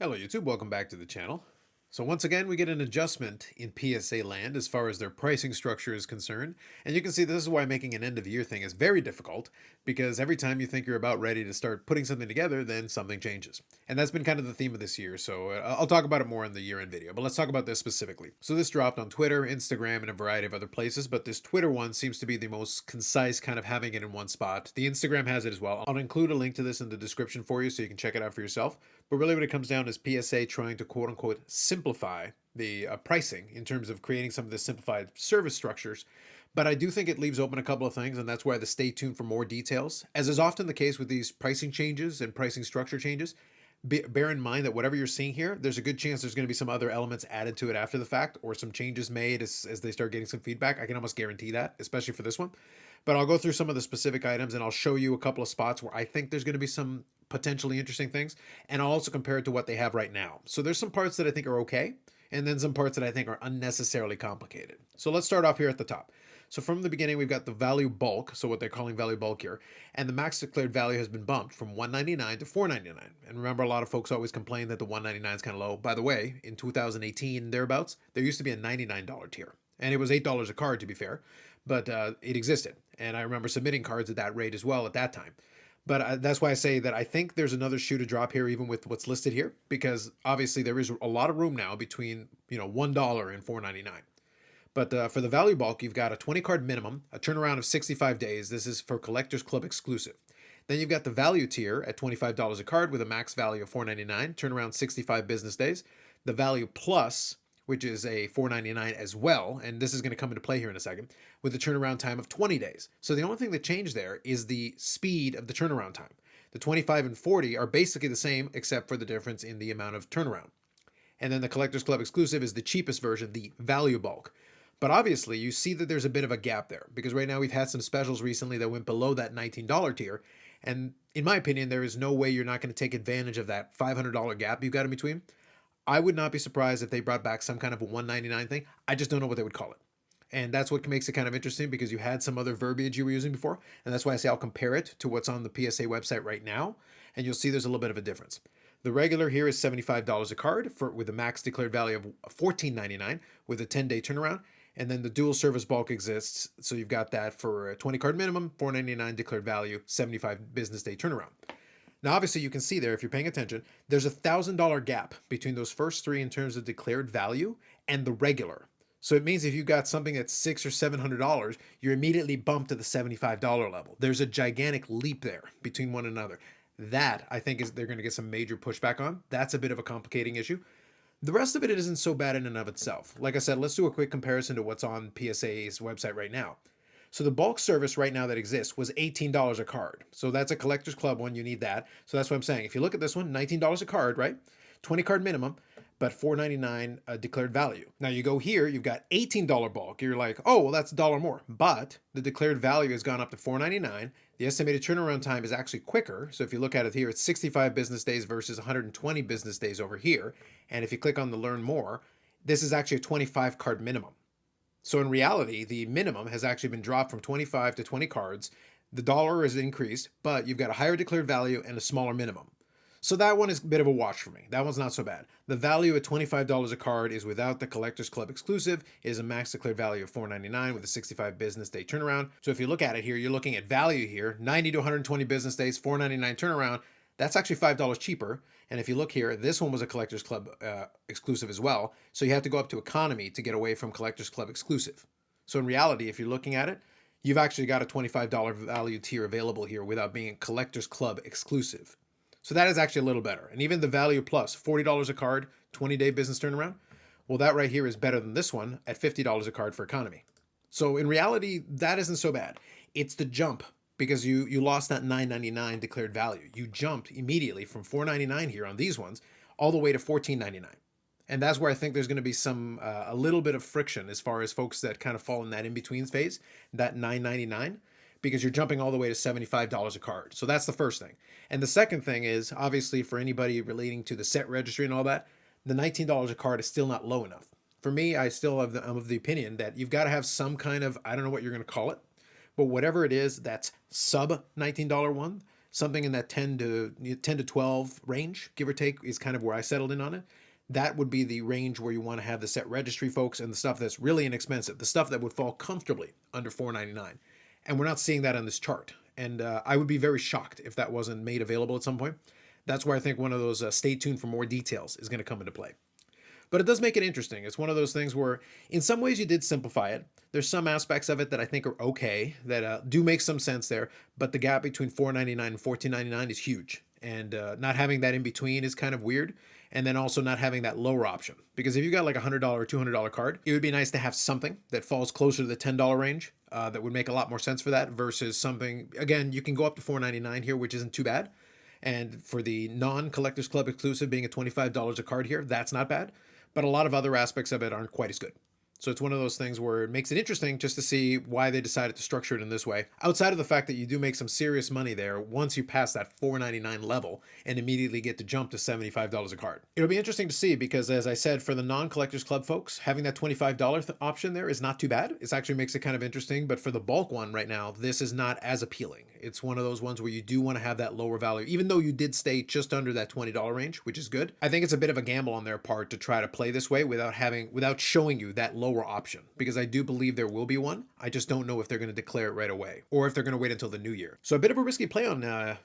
Hello YouTube, welcome back to the channel. So once again, we get an adjustment in PSA land as far as their pricing structure is concerned. And you can see this is why making an end of year thing is very difficult, because every time you think you're about ready to start putting something together, then something changes. And that's been kind of the theme of this year. So I'll talk about it more in the year-end video, but let's talk about this specifically. So this dropped on Twitter, Instagram, and a variety of other places, but this Twitter one seems to be the most concise, kind of having it in one spot. The Instagram has it as well. I'll include a link to this in the description for you so you can check it out for yourself. But really what it comes down is PSA trying to quote unquote simplify the pricing in terms of creating some of the simplified service structures. But I do think it leaves open a couple of things, and that's why the stay tuned for more details. As is often the case with these pricing changes and pricing structure changes, bear in mind that whatever you're seeing here, there's a good chance there's going to be some other elements added to it after the fact, or some changes made as they start getting some feedback. I can almost guarantee that, especially for this one. But I'll go through some of the specific items, and I'll show you a couple of spots where I think there's going to be some potentially interesting things, and I'll also compare it to what they have right now. So there's some parts that I think are okay, and then some parts that I think are unnecessarily complicated. So let's start off here at the top. So from the beginning, we've got the value bulk, so what they're calling value bulk here, and the max declared value has been bumped from $199 to $499. And remember, a lot of folks always complain that the $199 is kind of low. By the way, in 2018 thereabouts, there used to be a $99 tier, and it was $8 a card to be fair, but it existed. And I remember submitting cards at that rate as well at that time. But that's why I say that I think there's another shoe to drop here, even with what's listed here, because obviously there is a lot of room now between $1 and $4.99. But for the value bulk, you've got a 20 card minimum, a turnaround of 65 days. This is for Collectors Club exclusive. Then you've got the value tier at $25 a card with a max value of $4.99, turnaround 65 business days. The value plus, which is a $4.99 as well, and this is going to come into play here in a second, with a turnaround time of 20 days. So the only thing that changed there is the speed of the turnaround time. The 25 and 40 are basically the same, except for the difference in the amount of turnaround. And then the Collectors Club exclusive is the cheapest version, the value bulk. But obviously, you see that there's a bit of a gap there, because right now we've had some specials recently that went below that $19 tier, and in my opinion, there is no way you're not going to take advantage of that $500 gap you've got in between. I would not be surprised if they brought back some kind of a $199 thing. I just don't know what they would call it. And that's what makes it kind of interesting, because you had some other verbiage you were using before. And that's why I say I'll compare it to what's on the PSA website right now. And you'll see there's a little bit of a difference. The regular here is $75 a card with a max declared value of $14.99 with a 10-day turnaround. And then the dual service bulk exists. So you've got that for a 20 card minimum, $4.99 declared value, 75 business day turnaround. Now, obviously, you can see there, if you're paying attention, there's a $1,000 gap between those first three in terms of declared value and the regular. So it means if you got something that's $600 or $700, you're immediately bumped to the $75 level. There's a gigantic leap there between one another. That, I think, is they're going to get some major pushback on. That's a bit of a complicating issue. The rest of it isn't so bad in and of itself. Like I said, let's do a quick comparison to what's on PSA's website right now. So the bulk service right now that exists was $18 a card. So that's a Collectors Club one. You need that. So that's what I'm saying. If you look at this one, $19 a card, right? 20 card minimum, but $4.99 declared value. Now you go here, you've got $18 bulk. You're like, oh, well, that's a dollar more. But the declared value has gone up to $4.99. The estimated turnaround time is actually quicker. So if you look at it here, it's 65 business days versus 120 business days over here. And if you click on the learn more, this is actually a 25 card minimum. So in reality, the minimum has actually been dropped from 25 to 20 cards. The dollar is increased, but you've got a higher declared value and a smaller minimum. So that one is a bit of a wash for me. That one's not so bad. The value at $25 a card is without the Collectors Club exclusive. It is a max declared value of $4.99 with a 65 business day turnaround. So if you look at it here, you're looking at value here, 90 to 120 business days, $4.99 turnaround. That's actually $5 cheaper. And if you look here, this one was a Collectors Club exclusive as well. So you have to go up to economy to get away from Collectors Club exclusive. So in reality, if you're looking at it, you've actually got a $25 value tier available here without being Collectors Club exclusive. So that is actually a little better. And even the value plus, $40 a card, 20-day business turnaround, well, that right here is better than this one at $50 a card for economy. So in reality, that isn't so bad. It's the jump, because you lost that $9.99 declared value. You jumped immediately from $4.99 here on these ones all the way to $14.99. And that's where I think there's going to be a little bit of friction as far as folks that kind of fall in that in-between phase, that $9.99, because you're jumping all the way to $75 a card. So that's the first thing. And the second thing is, obviously, for anybody relating to the set registry and all that, the $19 a card is still not low enough. For me, I'm of the opinion that you've got to have some kind of, I don't know what you're going to call it, but whatever it is, that's sub $19 one, something in that 10 to 12 range, give or take, is kind of where I settled in on it. That would be the range where you want to have the set registry, folks, and the stuff that's really inexpensive, the stuff that would fall comfortably under $499. And we're not seeing that on this chart. And I would be very shocked if that wasn't made available at some point. That's where I think one of those stay tuned for more details is going to come into play. But it does make it interesting. It's one of those things where, in some ways, you did simplify it. There's some aspects of it that I think are okay, that do make some sense there. But the gap between $499 and $1499 is huge. And not having that in between is kind of weird. And then also not having that lower option. Because if you got like a $100 or $200 card, it would be nice to have something that falls closer to the $10 range. That would make a lot more sense for that versus something, again, you can go up to $499 here, which isn't too bad. And for the non-Collectors Club exclusive being at $25 a card here, that's not bad. But a lot of other aspects of it aren't quite as good. So it's one of those things where it makes it interesting just to see why they decided to structure it in this way. Outside of the fact that you do make some serious money there once you pass that $4.99 level and immediately get to jump to $75 a card. It'll be interesting to see because, as I said, for the non-Collectors Club folks, having that $25 option there is not too bad. It actually makes it kind of interesting. But for the bulk one right now, this is not as appealing. It's one of those ones where you do want to have that lower value, even though you did stay just under that $20 range, which is good. I think it's a bit of a gamble on their part to try to play this way without showing you that lower option, because I do believe there will be one. I just don't know if they're going to declare it right away or if they're going to wait until the new year. So a bit of a risky play on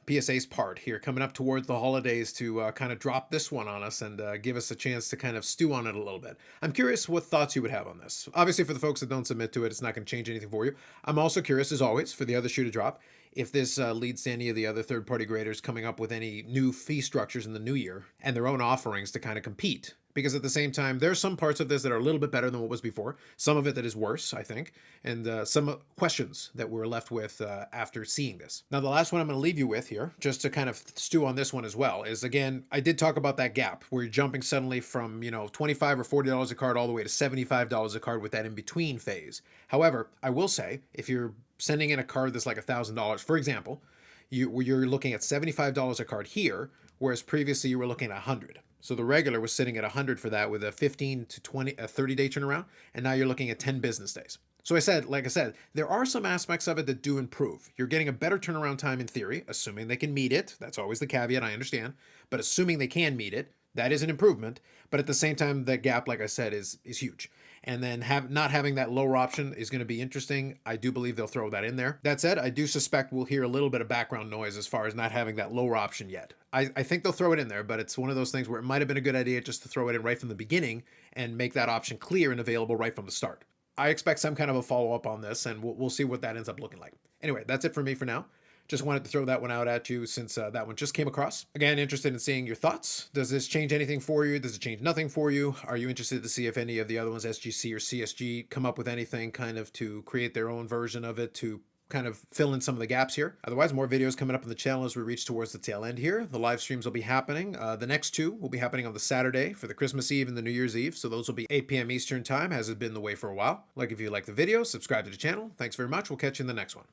PSA's part here, coming up towards the holidays to kind of drop this one on us and give us a chance to kind of stew on it a little bit. I'm curious what thoughts you would have on this. Obviously, for the folks that don't submit to it, it's not going to change anything for you. I'm also curious, as always, for the other shoe to drop, if this leads to any of the other third-party graders coming up with any new fee structures in the new year and their own offerings to kind of compete. Because at the same time, there's some parts of this that are a little bit better than what was before. Some of it that is worse, I think. And some questions that we're left with after seeing this. Now, the last one I'm going to leave you with here, just to kind of stew on this one as well, is, again, I did talk about that gap where you're jumping suddenly from, $25 or $40 a card all the way to $75 a card with that in-between phase. However, I will say, if you're sending in a card that's like $1,000, for example, you're looking at $75 a card here, whereas previously you were looking at $100. So the regular was sitting at $100 for that with a 15 to 30-day turnaround, and now you're looking at 10 business days. So like I said, there are some aspects of it that do improve. You're getting a better turnaround time in theory, assuming they can meet it. That's always the caveat, I understand. But assuming they can meet it, that is an improvement. But at the same time, that gap, like I said, is huge. And then not having that lower option is going to be interesting. I do believe they'll throw that in there. That said, I do suspect we'll hear a little bit of background noise as far as not having that lower option yet. I think they'll throw it in there, but it's one of those things where it might have been a good idea just to throw it in right from the beginning and make that option clear and available right from the start. I expect some kind of a follow-up on this, and we'll see what that ends up looking like. Anyway, that's it for me for now. Just wanted to throw that one out at you since that one just came across. Again, interested in seeing your thoughts. Does this change anything for you? Does it change nothing for you? Are you interested to see if any of the other ones, SGC or CSG, come up with anything kind of to create their own version of it to kind of fill in some of the gaps here? Otherwise, more videos coming up on the channel as we reach towards the tail end here. The live streams will be happening. The next two will be happening on the Saturday for the Christmas Eve and the New Year's Eve. So those will be 8 p.m. Eastern time, as has been the way for a while. Like if you like the video, subscribe to the channel. Thanks very much. We'll catch you in the next one.